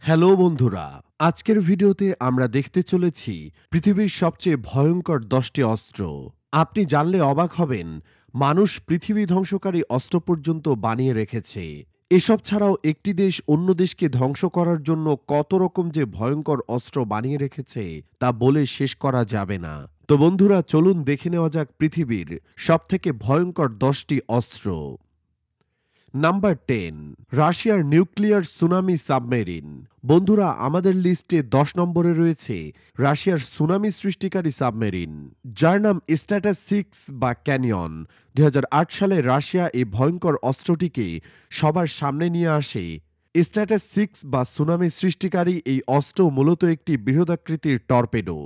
Hello বন্ধুরা, আজকের ভিডিওতে আমরা দেখতে চলেছি পৃথিবীর সবচেয়ে ভয়ঙ্কর 10টি অস্ত্র। আপনি জানলে অবাক হবেন, মানুষ পৃথিবী ধ্বংসকারী অস্ত্র পর্যন্ত বানিয়ে রেখেছে। এসব ছাড়াও একটি দেশ অন্য দেশকে ধ্বংস করার জন্য কত রকম যে ভয়ঙ্কর অস্ত্র বানিয়ে রেখেছে তা বলে শেষ করা যাবে না। তো বন্ধুরা, চলুন দেখে নেওয়া যাক পৃথিবীর সবথেকে ভয়ঙ্কর 10টি অস্ত্র। নাম্বার 10, রাশিয়ার নিউক্লিয়ার সুনামি সাবমেরিন। বন্ধুরা, আমাদের লিস্টে 10 নম্বরে রয়েছে রাশিয়ার সুনামি সৃষ্টিকারী সাবমেরিন, যার নাম স্ট্যাটাস 6 বা ক্যানিয়ন। 2008 সালে রাশিয়া এই ভয়ঙ্কর অস্ত্রটিকে সবার সামনে নিয়ে আসে। স্ট্যাটাস 6 বা সুনামি সৃষ্টিকারী এই অস্ত্র মূলত একটি বৃহদাকৃতির টর্পেডো।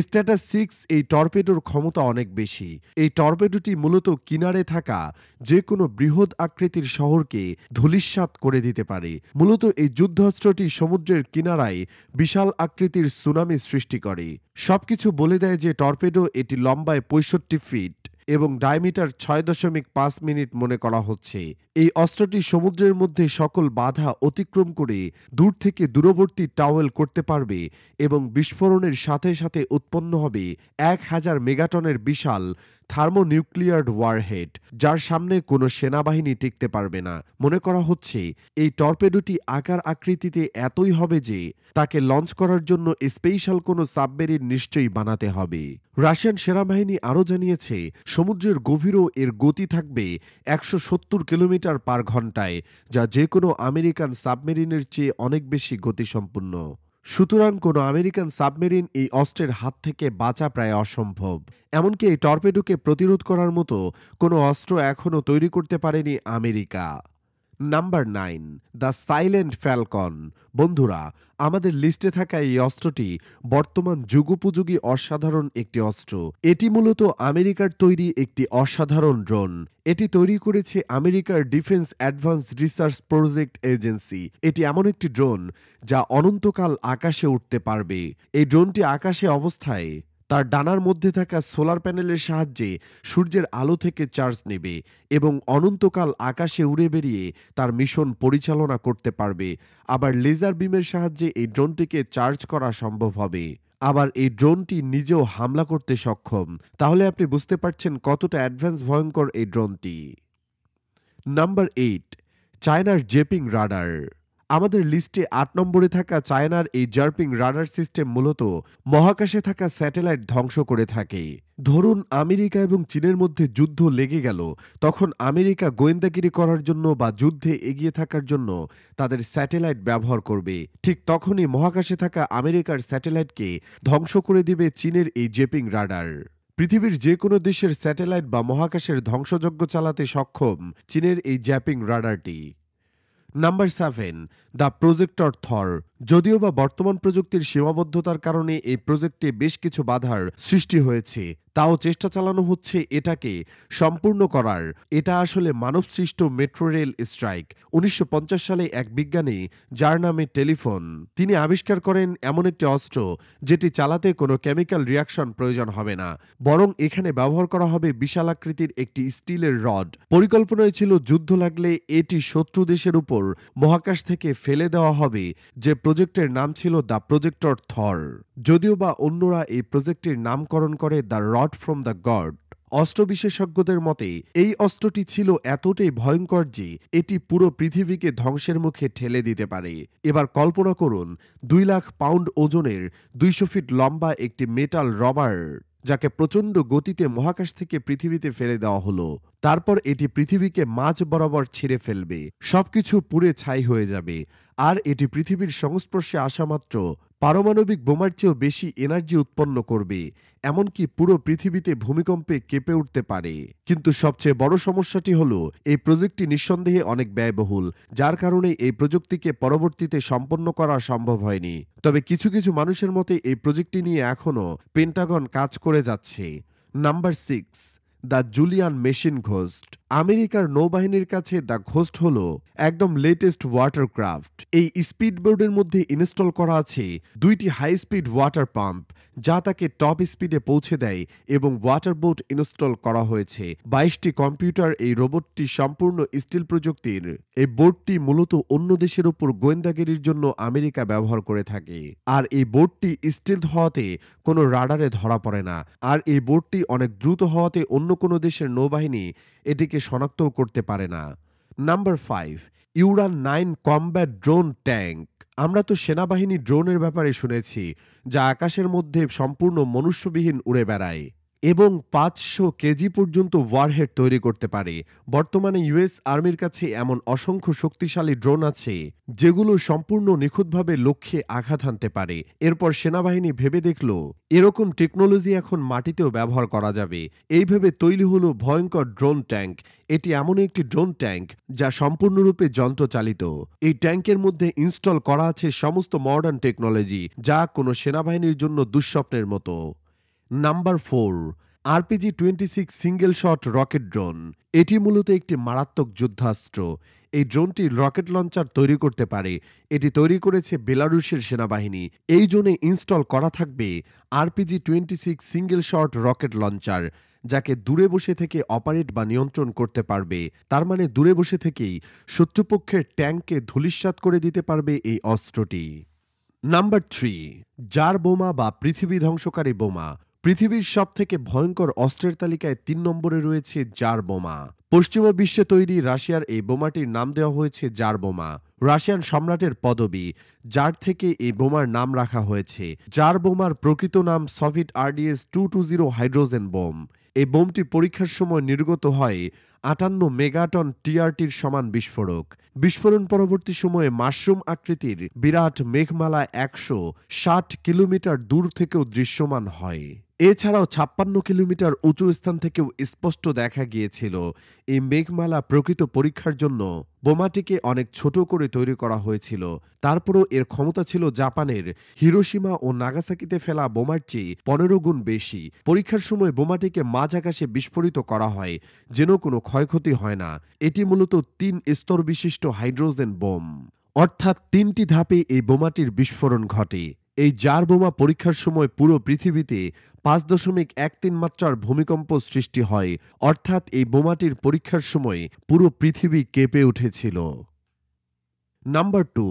স্ট্যাটাস 6 এই টর্পেডোর ক্ষমতা অনেক বেশি। এই টর্পেডোটি মূলত কিনারে থাকা যে কোনো বৃহৎ আকৃতির শহরকে ধূলিসাৎ করে দিতে পারে। মূলত এই যুদ্ধাস্ত্রটি সমুদ্রের কিনারায় বিশাল আকৃতির সুনামি সৃষ্টি করে। সবকিছু বলে দেয় যে টর্পেডো এটি লম্বায় 65 ফিট এবং ডায়ামিটার 6.5 মিনিট মনে করা হচ্ছে। এই অস্ত্রটি সমুদ্রের মধ্যে সকল বাধা অতিক্রম করে দূর থেকে দূরবর্তী টাওয়েল করতে পারবে এবং বিস্ফোরণের সাথে সাথে উৎপন্ন হবে 1000 মেগাটনের বিশাল থার্মোনিউক্লিয়ার ওয়ারহেড, যার সামনে কোনো সেনাবাহিনী টিকতে পারবে না। মনে করা হচ্ছে এই টর্পেডোটি আকার আকৃতিতে এতই হবে যে তাকে লঞ্চ করার জন্য স্পেশাল কোনো সাবমেরিন নিশ্চয়ই বানাতে হবে। রাশিয়ান সেনাবাহিনী আরও জানিয়েছে সমুদ্রের গভীরেও এর গতি থাকবে 170 কিলোমিটার পার ঘন্টায়, যা যে কোনো আমেরিকান সাবমেরিনের চেয়ে অনেক বেশি গতিসম্পন্ন। সুতরাং কোনো আমেরিকান সাবমেরিন এই অস্ত্রের হাত থেকে বাঁচা প্রায় অসম্ভব। এমনকি এই টর্পেডোকে প্রতিরোধ করার মতো কোনো অস্ত্র এখনও তৈরি করতে পারেনি America. Number 9, the silent Falcon. বন্ধুরা, আমাদের লিস্টে থাকা এই অস্ত্রটি বর্তমান যুগোপযোগী অসাধারণ একটি অস্ত্র। এটি মূলত আমেরিকার তৈরি একটি অসাধারণ ড্রোন। এটি তৈরি করেছে আমেরিকার defence advance research project agency. এটি এমন একটি ড্রোন যা অনন্তকাল আকাশে উঠতে পারবে। এই ড্রোনটি আকাশে অবস্থায় তার ডানার মধ্যে থাকা সোলার প্যানেলের সাহায্যে সূর্যের আলো থেকে চার্জ নেবে এবং অনন্তকাল আকাশে উড়ে বেরিয়ে তার মিশন পরিচালনা করতে পারবে। আবার লেজার বিমের সাহায্যে এই ড্রোনটিকে চার্জ করা সম্ভব হবে। আবার এই ড্রোনটি নিজেও হামলা করতে সক্ষম। তাহলে আপনি বুঝতে পারছেন কতটা অ্যাডভান্স ভয়ঙ্কর এই ড্রোনটি। নাম্বার 8, চায়নার জেপিং রাডার। আমাদের লিস্টে 8 নম্বরে থাকা চায়নার এই জার্পিং রাডার সিস্টেম মূলত মহাকাশে থাকা স্যাটেলাইট ধ্বংস করে থাকে। ধরুন আমেরিকা এবং চীনের মধ্যে যুদ্ধ লেগে গেল, তখন আমেরিকা গোয়েন্দাগিরি করার জন্য বা যুদ্ধে এগিয়ে থাকার জন্য তাদের স্যাটেলাইট ব্যবহার করবে। ঠিক তখনই মহাকাশে থাকা আমেরিকার স্যাটেলাইটকে ধ্বংস করে দিবে চীনের এই জেপিং রাডার। পৃথিবীর যে কোনো দেশের স্যাটেলাইট বা মহাকাশের ধ্বংসযজ্ঞ চালাতে সক্ষম চীনের এই জ্যাপিং রাডারটি। নাম্বার 7, দ্য প্রজেক্টর থর। যদিও বা বর্তমান প্রযুক্তির সীমাবদ্ধতার কারণে এই প্রজেক্টে বেশ কিছু বাধার সৃষ্টি হয়েছে, তাও চেষ্টা চালানো হচ্ছে এটাকে সম্পূর্ণ করার। এটা আসলে মানবসৃষ্ট মেট্রো রেল স্ট্রাইক। 1950 সালে এক বিজ্ঞানী, যার নামে টেলিফোন, তিনি আবিষ্কার করেন এমন একটি অস্ত্র যেটি চালাতে কোনো কেমিক্যাল রিয়াকশন প্রয়োজন হবে না, বরং এখানে ব্যবহার করা হবে বিশাল আকৃতির একটি স্টিলের রড। পরিকল্পনায় ছিল যুদ্ধ লাগলে এটি শত্রু দেশের উপর মহাকাশ থেকে ফেলে দেওয়া হবে, যে প্রজেক্টের নাম ছিল দ্য প্রজেক্টর থর। যদিও বা অন্যরা এই প্রজেক্টের নামকরণ করে the rod from the god. অস্ত্র বিশেষজ্ঞদের মতে এই অস্ত্রটি ছিল এতটাই ভয়ঙ্কর যে এটি পুরো পৃথিবীকে ধ্বংসের মুখে ঠেলে দিতে পারে। এবার কল্পনা করুন 2 লাখ পাউন্ড ওজনের 200 ফিট লম্বা একটি মেটাল রবার, যাকে প্রচণ্ড গতিতে মহাকাশ থেকে পৃথিবীতে ফেলে দেওয়া হলো। তারপর এটি পৃথিবীকে মাঝ বরাবর ছিঁড়ে ফেলবে, সবকিছু পুড়ে ছাই হয়ে যাবে। আর এটি পৃথিবীর সংস্পর্শে আসা মাত্র পারমাণবিক বোমার চেয়েও বেশি এনার্জি উৎপন্ন করবে, এমনকি পুরো পৃথিবীতে ভূমিকম্পে কেঁপে উঠতে পারে। কিন্তু সবচেয়ে বড় সমস্যাটি হলো এই প্রজেক্টটি নিঃসন্দেহে অনেক ব্যয়বহুল, যার কারণে এই প্রযুক্তিকে পরবর্তীতে সম্পন্ন করা সম্ভব হয়নি। তবে কিছু কিছু মানুষের মতে এই প্রজেক্টটি নিয়ে এখনও পেন্টাগন কাজ করে যাচ্ছে। Number 6, the Julian machine ghost. আমেরিকার নৌবাহিনীর কাছে দ্য ঘোস্ট হল একদম লেটেস্ট ওয়াটারক্রাফট। এই স্পিডবোটের মধ্যে ইনস্টল করা আছে 2টি হাই স্পিড ওয়াটার পাম্প, যা তাকে টপ স্পিডে পৌঁছে দেয়, এবং ওয়াটার বোট ইনস্টল করা হয়েছে 22টি কম্পিউটার। এই রোবটটি সম্পূর্ণ স্টিল প্রযুক্তির। এই বোটটি মূলত অন্য দেশের উপর গোয়েন্দাগিরির জন্য আমেরিকা ব্যবহার করে থাকে। আর এই বোটটি স্টিল হওয়াতে কোনো রাডারে ধরা পড়ে না। আর এই বোটটি অনেক দ্রুত হওয়াতে অন্য কোনো দেশের নৌবাহিনী এটিকে শনাক্তও করতে পারে না। Number 5, Uran combat drone tank. আমরা তো সেনাবাহিনী ড্রোনের ব্যাপারে শুনেছি, যা আকাশের মধ্যে সম্পূর্ণ মনুষ্যবিহীন উড়ে বেড়ায় এবং 500 কেজি পর্যন্ত ওয়ারহেড তৈরি করতে পারে। বর্তমানে ইউএস আর্মির কাছে এমন অসংখ্য শক্তিশালী ড্রোন আছে যেগুলো সম্পূর্ণ নিখুঁতভাবে লক্ষ্যে আঘাত হানতে পারে। এরপর সেনাবাহিনী ভেবে দেখল এরকম টেকনোলজি এখন মাটিতেও ব্যবহার করা যাবে। এইভাবে তৈরি হলো ভয়ঙ্কর ড্রোন ট্যাঙ্ক। এটি এমন একটি ড্রোন ট্যাঙ্ক যা সম্পূর্ণরূপে যন্ত্রচালিত। এই ট্যাঙ্কের মধ্যে ইনস্টল করা আছে সমস্ত মডার্ন টেকনোলজি, যা কোনো সেনাবাহিনীর জন্য দুঃস্বপ্নের মতো। Number 4, RPG-26 single shot rocket drone. এটি মূলত একটি মারাত্মক যুদ্ধাস্ত্র। এই ড্রোনটি রকেট লঞ্চার তৈরি করতে পারে। এটি তৈরি করেছে বেলারুশের সেনাবাহিনী। এই জোনে ইনস্টল করা থাকবে RPG-26 single shot rocket launcher, যাকে দূরে বসে থেকে অপারেট বা নিয়ন্ত্রণ করতে পারবে। তার মানে দূরে বসে থেকেই শত্রুপক্ষের ট্যাঙ্ককে ধূলিসাৎ করে দিতে পারবে এই অস্ত্রটি। নাম্বার 3, জার বোমা বা পৃথিবী ধ্বংসকারী বোমা। পৃথিবীর সবথেকে ভয়ঙ্কর অস্ত্রের তালিকায় 3 নম্বরে রয়েছে জার বোমা। পশ্চিমা বিশ্বে তৈরি রাশিয়ার এই বোমাটির নাম দেওয়া হয়েছে জার বোমা। রাশিয়ান সম্রাটের পদবি, যার থেকে এই বোমার নাম রাখা হয়েছে। জার বোমার প্রকৃত নাম সোভিয়েত RDS-220 হাইড্রোজেন বোম। এই বোমটি পরীক্ষার সময় নির্গত হয় 58 মেগাটন টিআরটির সমান বিস্ফোরক। বিস্ফোরণ পরবর্তী সময়ে মাশরুম আকৃতির বিরাট মেঘমালা 160 কিলোমিটার দূর থেকেও দৃশ্যমান হয়। এছাড়াও 56 কিলোমিটার উঁচু স্থান থেকেও স্পষ্ট দেখা গিয়েছিল। এই মেঘমালা প্রকৃত পরীক্ষার জন্য বোমাটিকে অনেক ছোট করে তৈরি করা হয়েছিল। তারপরও এর ক্ষমতা ছিল জাপানের হিরোশিমা ও নাগাসাকিতে ফেলা বোমার চেয়ে 15 গুণ বেশি। পরীক্ষার সময় বোমাটিকে মাঝ আকাশে বিস্ফোরিত করা হয়, যেন কোনো ক্ষয়ক্ষতি হয় না। এটি মূলত 3 স্তর বিশিষ্ট হাইড্রোজেন বোম, অর্থাৎ 3টি ধাপে এই বোমাটির বিস্ফোরণ ঘটে। এই জার বোমা পরীক্ষার সময় পুরো পৃথিবীতে 5.13 মাত্রার ভূমিকম্প সৃষ্টি হয়, অর্থাৎ এই বোমাটির পরীক্ষার সময় পুরো পৃথিবী কেঁপে উঠেছিল। Number 2,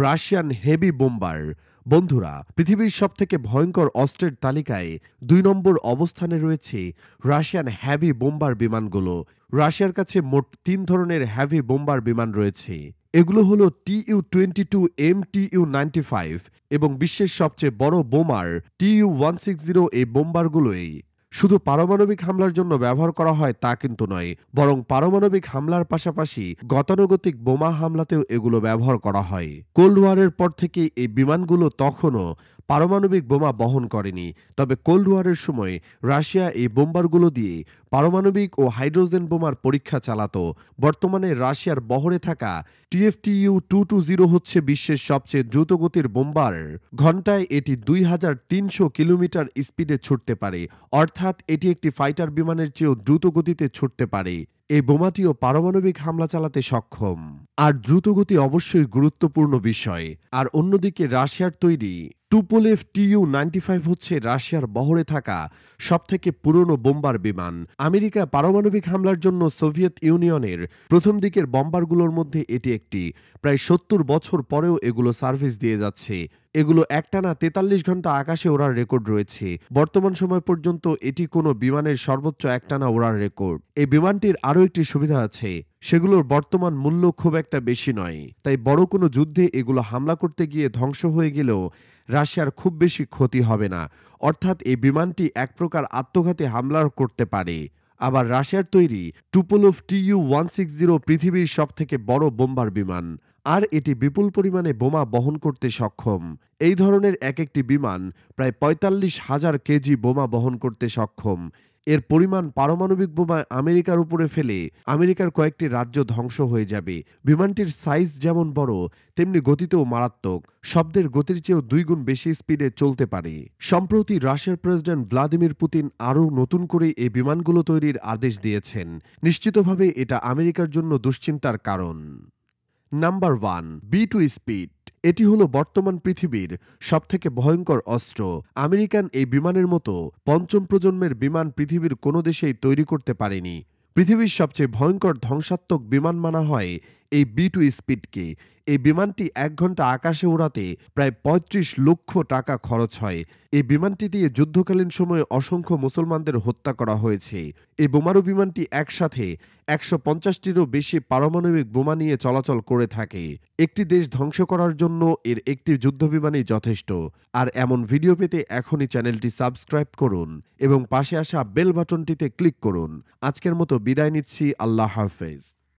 Russian heavy bomber. বন্ধুরা, পৃথিবীর সবথেকে ভয়ঙ্কর অস্ত্রের তালিকায় 2 নম্বর অবস্থানে রয়েছে রাশিয়ান হ্যাভি বোম্বার বিমানগুলো। রাশিয়ার কাছে মোট 3 ধরনের হ্যাভি বোম্বার বিমান রয়েছে। এগুলো হলো Tu-22, MTU-95 এবং বিশ্বের সবচেয়ে বড় বোমার Tu-160। এই বোম্বারগুলোই শুধু পারমাণবিক হামলার জন্য ব্যবহার করা হয় তা কিন্তু নয়, বরং পারমাণবিক হামলার পাশাপাশি গতানুগতিক বোমা হামলাতেও এগুলো ব্যবহার করা হয়। কোল্ড ওয়ারের পর থেকে এই বিমানগুলো তখনও পারমাণবিক বোমা বহন করেনি, তবে কোল্ড ওয়ারের সময় রাশিয়া এই বোম্বারগুলো দিয়ে পারমাণবিক ও হাইড্রোজেন বোমার পরীক্ষা চালাত। বর্তমানে রাশিয়ার বহরে থাকা TFTU-220 হচ্ছে বিশ্বের সবচেয়ে দ্রুতগতির বোম্বার। ঘণ্টায় এটি 2300 কিলোমিটার স্পিডে ছুটতে পারে, অর্থাৎ এটি একটি ফাইটার বিমানের চেয়েও দ্রুত গতিতে ছুটতে পারে। এই বোমাটিও পারমাণবিক হামলা চালাতে সক্ষম। আর দ্রুতগতি অবশ্যই গুরুত্বপূর্ণ বিষয়। আর অন্যদিকে রাশিয়ার তৈরি টুপোলেভ Tu-95 হচ্ছে রাশিয়ার বহরে থাকা সবথেকে পুরনো বোম্বার বিমান। আমেরিকা পারমাণবিক হামলার জন্য সোভিয়েত ইউনিয়নের প্রথম দিকের বোম্বারগুলোর মধ্যে এটি একটি। প্রায় 70 বছর পরেও এগুলো সার্ভিস দিয়ে যাচ্ছে। এগুলো একটানা 43 ঘন্টা আকাশে ওড়ার রেকর্ড রয়েছে। বর্তমান সময় পর্যন্ত এটি কোনো বিমানের সর্বোচ্চ একটানা ওড়ার রেকর্ড। এই বিমানটির আরও একটি সুবিধা আছে, সেগুলোর বর্তমান মূল্য খুব একটা বেশি নয়, তাই বড় কোনো যুদ্ধে এগুলো হামলা করতে গিয়ে ধ্বংস হয়ে গেলেও রাশিয়ার খুব বেশি ক্ষতি হবে না। অর্থাৎ এই বিমানটি এক প্রকার আত্মঘাতী হামলা করতে পারে। আবার রাশিয়ার তৈরি টুপোলেভ Tu-160 পৃথিবীর সবথেকে বড় বোম্বার বিমান, আর এটি বিপুল পরিমাণে বোমা বহন করতে সক্ষম। এই ধরনের এক একটি বিমান প্রায় 45,000 কেজি বোমা বহন করতে সক্ষম। এর পরিমাণ পারমাণবিক বোমা আমেরিকার উপরে ফেলে আমেরিকার কয়েকটি রাজ্য ধ্বংস হয়ে যাবে। বিমানটির সাইজ যেমন বড়, তেমনি গতিতেও মারাত্মক। শব্দের গতির চেয়েও 2 গুণ বেশি স্পিডে চলতে পারে। সম্প্রতি রাশিয়ার প্রেসিডেন্ট ভ্লাদিমির পুতিন আরও নতুন করে এই বিমানগুলো তৈরির আদেশ দিয়েছেন। নিশ্চিতভাবে এটা আমেরিকার জন্য দুশ্চিন্তার কারণ। Number 1, B2 speed. এটি হলো বর্তমান পৃথিবীর সবথেকে ভয়ঙ্কর অস্ত্র। আমেরিকান এই বিমানের মতো পঞ্চম প্রজন্মের বিমান পৃথিবীর কোনো দেশেই তৈরি করতে পারেনি। পৃথিবীর সবচেয়ে ভয়ঙ্কর ধ্বংসাত্মক বিমান মানা হয় এই B2 স্পিডকে। এই বিমানটি 1 ঘন্টা আকাশে ওড়াতে প্রায় ৩৫ লক্ষ টাকা খরচ হয়। এই বিমানটি দিয়ে যুদ্ধকালীন সময়ে অসংখ্য মুসলমানদের হত্যা করা হয়েছে। এই বোমারু বিমানটি একসাথে ১৫০টিরও বেশি পারমাণবিক বোমা নিয়ে চলাচল করে থাকে। একটি দেশ ধ্বংস করার জন্য এর একটি যুদ্ধবিমানই যথেষ্ট। আর এমন ভিডিও পেতে এখনই চ্যানেলটি সাবস্ক্রাইব করুন এবং পাশে আসা বেল বাটনটিতে ক্লিক করুন। আজকের মতো বিদায় নিচ্ছি। আল্লাহ হাফেজ।